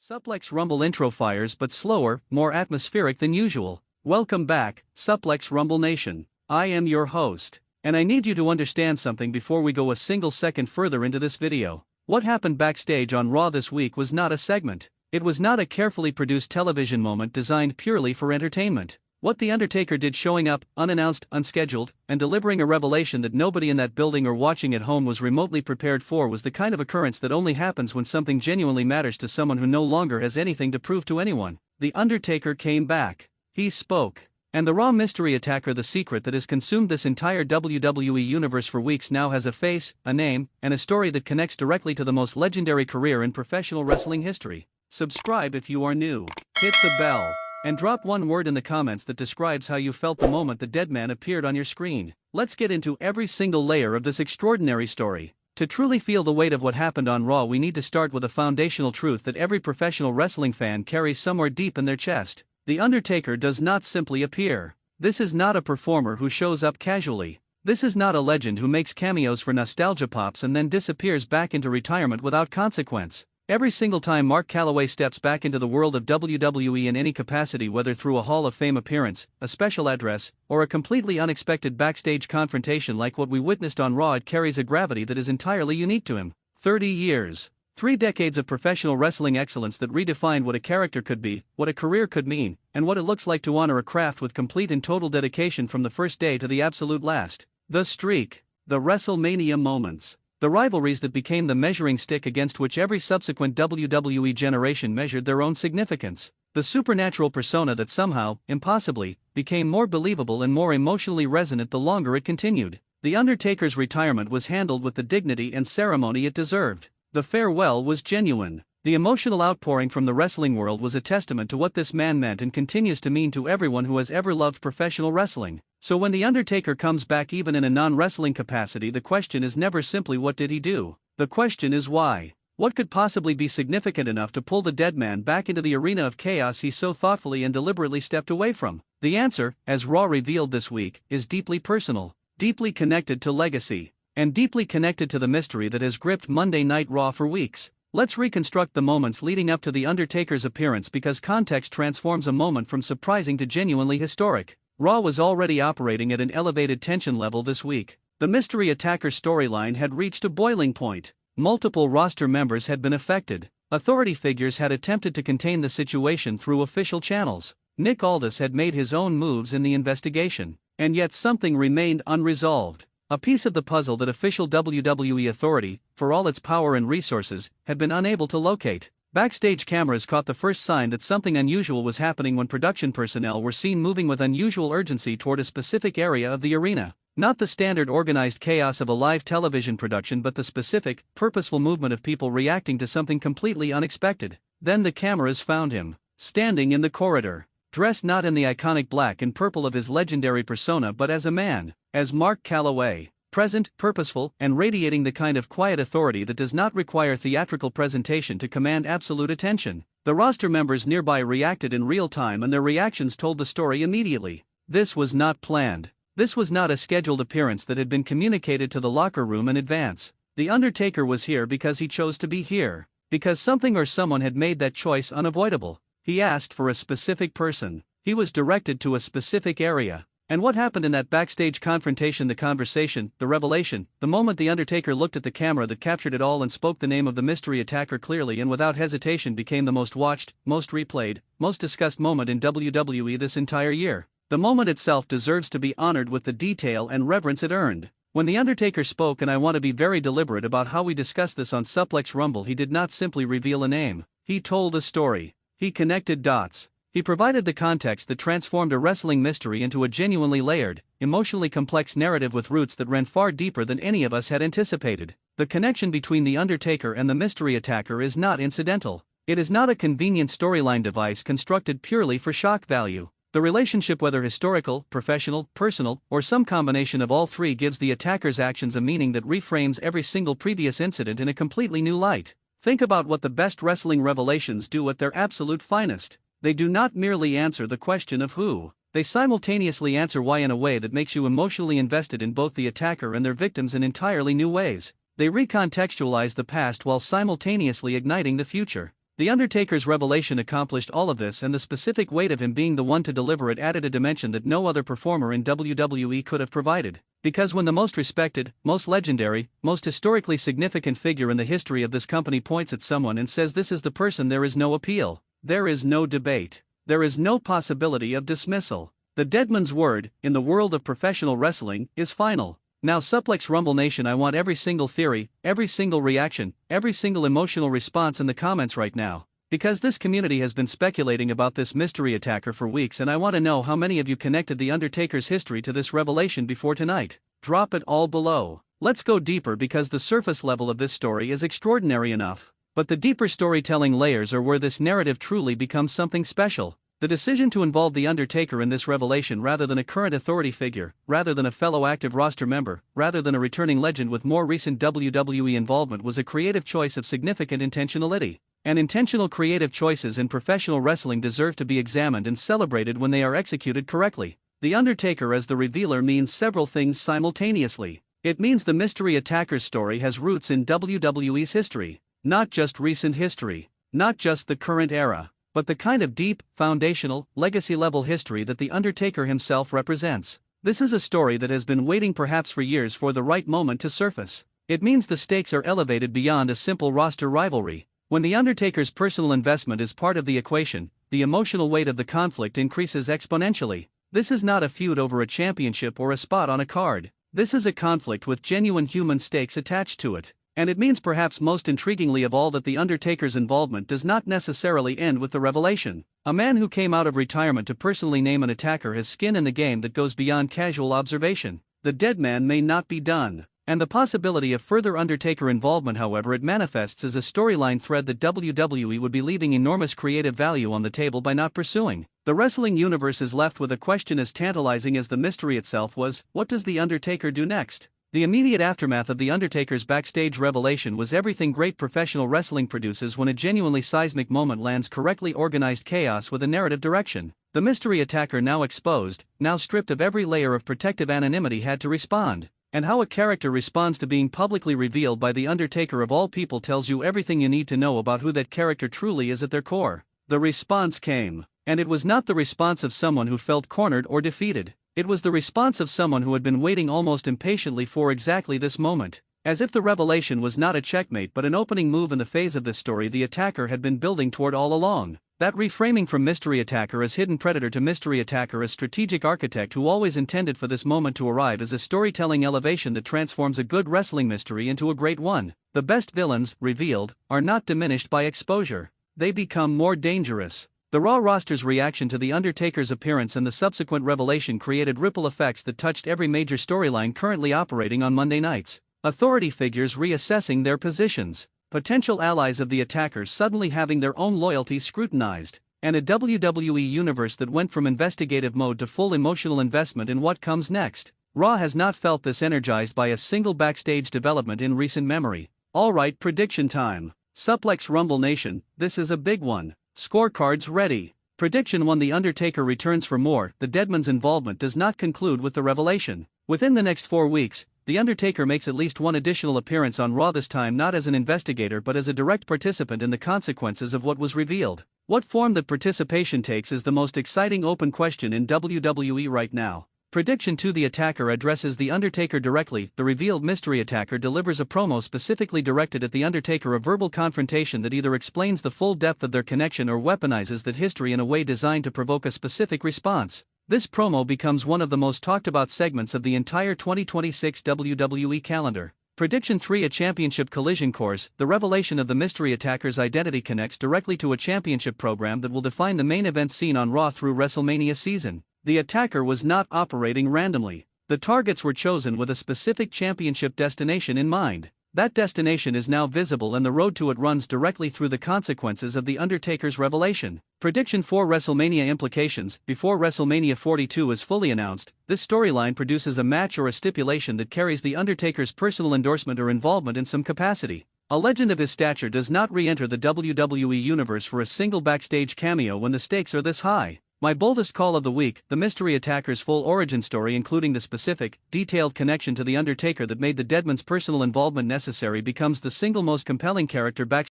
Suplex Rumble intro fires but slower, more atmospheric than usual. Welcome back, Suplex Rumble Nation. I am your host, and I need you to understand something before we go a single second further into this video. What happened backstage on Raw this week was not a segment. It was not a carefully produced television moment designed purely for entertainment. What The Undertaker did, showing up, unannounced, unscheduled, and delivering a revelation that nobody in that building or watching at home was remotely prepared for, was the kind of occurrence that only happens when something genuinely matters to someone who no longer has anything to prove to anyone. The Undertaker came back. He spoke. And the Raw mystery attacker, the secret that has consumed this entire WWE universe for weeks now, has a face, a name, and a story that connects directly to the most legendary career in professional wrestling history. Subscribe if you are new. Hit the bell. And drop one word in the comments that describes how you felt the moment the Deadman appeared on your screen. Let's get into every single layer of this extraordinary story. To truly feel the weight of what happened on Raw, we need to start with a foundational truth that every professional wrestling fan carries somewhere deep in their chest. The Undertaker does not simply appear. This is not a performer who shows up casually. This is not a legend who makes cameos for nostalgia pops and then disappears back into retirement without consequence. Every single time Mark Calaway steps back into the world of WWE in any capacity, whether through a Hall of Fame appearance, a special address, or a completely unexpected backstage confrontation like what we witnessed on Raw, it carries a gravity that is entirely unique to him. 30 years. 3 decades of professional wrestling excellence that redefined what a character could be, what a career could mean, and what it looks like to honor a craft with complete and total dedication from the first day to the absolute last. The streak. The WrestleMania moments. The rivalries that became the measuring stick against which every subsequent WWE generation measured their own significance. The supernatural persona that somehow, impossibly, became more believable and more emotionally resonant the longer it continued. The Undertaker's retirement was handled with the dignity and ceremony it deserved. The farewell was genuine. The emotional outpouring from the wrestling world was a testament to what this man meant and continues to mean to everyone who has ever loved professional wrestling. So when The Undertaker comes back, even in a non-wrestling capacity, the question is never simply what did he do? The question is why. What could possibly be significant enough to pull the Deadman back into the arena of chaos he so thoughtfully and deliberately stepped away from? The answer, as Raw revealed this week, is deeply personal, deeply connected to legacy, and deeply connected to the mystery that has gripped Monday Night Raw for weeks. Let's reconstruct the moments leading up to The Undertaker's appearance, because context transforms a moment from surprising to genuinely historic. Raw was already operating at an elevated tension level this week. The mystery attacker storyline had reached a boiling point. Multiple roster members had been affected. Authority figures had attempted to contain the situation through official channels. Nick Aldis had made his own moves in the investigation. And yet something remained unresolved. A piece of the puzzle that official WWE authority, for all its power and resources, had been unable to locate. Backstage cameras caught the first sign that something unusual was happening when production personnel were seen moving with unusual urgency toward a specific area of the arena. Not the standard organized chaos of a live television production, but the specific, purposeful movement of people reacting to something completely unexpected. Then the cameras found him, standing in the corridor, dressed not in the iconic black and purple of his legendary persona, but as a man, as Mark Calaway. Present, purposeful, and radiating the kind of quiet authority that does not require theatrical presentation to command absolute attention. The roster members nearby reacted in real time, and their reactions told the story immediately. This was not planned. This was not a scheduled appearance that had been communicated to the locker room in advance. The Undertaker was here because he chose to be here. Because something or someone had made that choice unavoidable. He asked for a specific person. He was directed to a specific area. And what happened in that backstage confrontation, the conversation, the revelation, the moment the Undertaker looked at the camera that captured it all and spoke the name of the mystery attacker clearly and without hesitation, became the most watched, most replayed, most discussed moment in WWE this entire year. The moment itself deserves to be honored with the detail and reverence it earned. When the Undertaker spoke, and I want to be very deliberate about how we discuss this on Suplex Rumble, he did not simply reveal a name. He told a story. He connected dots. He provided the context that transformed a wrestling mystery into a genuinely layered, emotionally complex narrative with roots that ran far deeper than any of us had anticipated. The connection between The Undertaker and the mystery attacker is not incidental. It is not a convenient storyline device constructed purely for shock value. The relationship, whether historical, professional, personal, or some combination of all three, gives the attacker's actions a meaning that reframes every single previous incident in a completely new light. Think about what the best wrestling revelations do at their absolute finest. They do not merely answer the question of who. They simultaneously answer why in a way that makes you emotionally invested in both the attacker and their victims in entirely new ways. They recontextualize the past while simultaneously igniting the future. The Undertaker's revelation accomplished all of this, and the specific weight of him being the one to deliver it added a dimension that no other performer in WWE could have provided. Because when the most respected, most legendary, most historically significant figure in the history of this company points at someone and says this is the person, there is no appeal. There is no debate. There is no possibility of dismissal. The Deadman's word, in the world of professional wrestling, is final. Now Suplex Rumble Nation, I want every single theory, every single reaction, every single emotional response in the comments right now. Because this community has been speculating about this mystery attacker for weeks, and I want to know how many of you connected the Undertaker's history to this revelation before tonight. Drop it all below. Let's go deeper, because the surface level of this story is extraordinary enough. But the deeper storytelling layers are where this narrative truly becomes something special. The decision to involve The Undertaker in this revelation rather than a current authority figure, rather than a fellow active roster member, rather than a returning legend with more recent WWE involvement was a creative choice of significant intentionality. And intentional creative choices in professional wrestling deserve to be examined and celebrated when they are executed correctly. The Undertaker as the revealer means several things simultaneously. It means the mystery attacker's story has roots in WWE's history. Not just recent history. Not just the current era. But the kind of deep, foundational, legacy-level history that The Undertaker himself represents. This is a story that has been waiting perhaps for years for the right moment to surface. It means the stakes are elevated beyond a simple roster rivalry. When The Undertaker's personal investment is part of the equation, the emotional weight of the conflict increases exponentially. This is not a feud over a championship or a spot on a card. This is a conflict with genuine human stakes attached to it. And it means perhaps most intriguingly of all that The Undertaker's involvement does not necessarily end with the revelation. A man who came out of retirement to personally name an attacker has skin in the game that goes beyond casual observation. The Deadman may not be done. And the possibility of further Undertaker involvement, however, it manifests as a storyline thread that WWE would be leaving enormous creative value on the table by not pursuing. The wrestling universe is left with a question as tantalizing as the mystery itself was: what does The Undertaker do next? The immediate aftermath of The Undertaker's backstage revelation was everything great professional wrestling produces when a genuinely seismic moment lands correctly organized chaos with a narrative direction. The mystery attacker, now exposed, now stripped of every layer of protective anonymity, had to respond. And how a character responds to being publicly revealed by The Undertaker of all people tells you everything you need to know about who that character truly is at their core. The response came. And it was not the response of someone who felt cornered or defeated. It was the response of someone who had been waiting almost impatiently for exactly this moment. As if the revelation was not a checkmate but an opening move in the phase of this story the attacker had been building toward all along. That reframing from mystery attacker as hidden predator to mystery attacker as strategic architect who always intended for this moment to arrive is a storytelling elevation that transforms a good wrestling mystery into a great one. The best villains, revealed, are not diminished by exposure. They become more dangerous. The Raw roster's reaction to The Undertaker's appearance and the subsequent revelation created ripple effects that touched every major storyline currently operating on Monday nights. Authority figures reassessing their positions, potential allies of the attackers suddenly having their own loyalties scrutinized, and a WWE universe that went from investigative mode to full emotional investment in what comes next. Raw has not felt this energized by a single backstage development in recent memory. Alright, prediction time. Suplex Rumble Nation, this is a big one. Scorecards ready. Prediction 1: The Undertaker returns for more. The Deadman's involvement does not conclude with the revelation. Within the next 4 weeks, The Undertaker makes at least one additional appearance on Raw, this time not as an investigator but as a direct participant in the consequences of what was revealed. What form that participation takes is the most exciting open question in WWE right now. Prediction 2: The attacker addresses The Undertaker directly. The revealed mystery attacker delivers a promo specifically directed at The Undertaker, a verbal confrontation that either explains the full depth of their connection or weaponizes that history in a way designed to provoke a specific response. This promo becomes one of the most talked about segments of the entire 2026 WWE calendar. Prediction 3: A championship collision course. The revelation of the mystery attacker's identity connects directly to a championship program that will define the main event scene on Raw through WrestleMania season. The attacker was not operating randomly. The targets were chosen with a specific championship destination in mind. That destination is now visible and the road to it runs directly through the consequences of The Undertaker's revelation. Prediction 4: WrestleMania implications. Before WrestleMania 42 is fully announced, this storyline produces a match or a stipulation that carries The Undertaker's personal endorsement or involvement in some capacity. A legend of his stature does not re-enter the WWE universe for a single backstage cameo when the stakes are this high. My boldest call of the week: the mystery attacker's full origin story, including the specific, detailed connection to The Undertaker that made the Deadman's personal involvement necessary, becomes the single most compelling character backstage.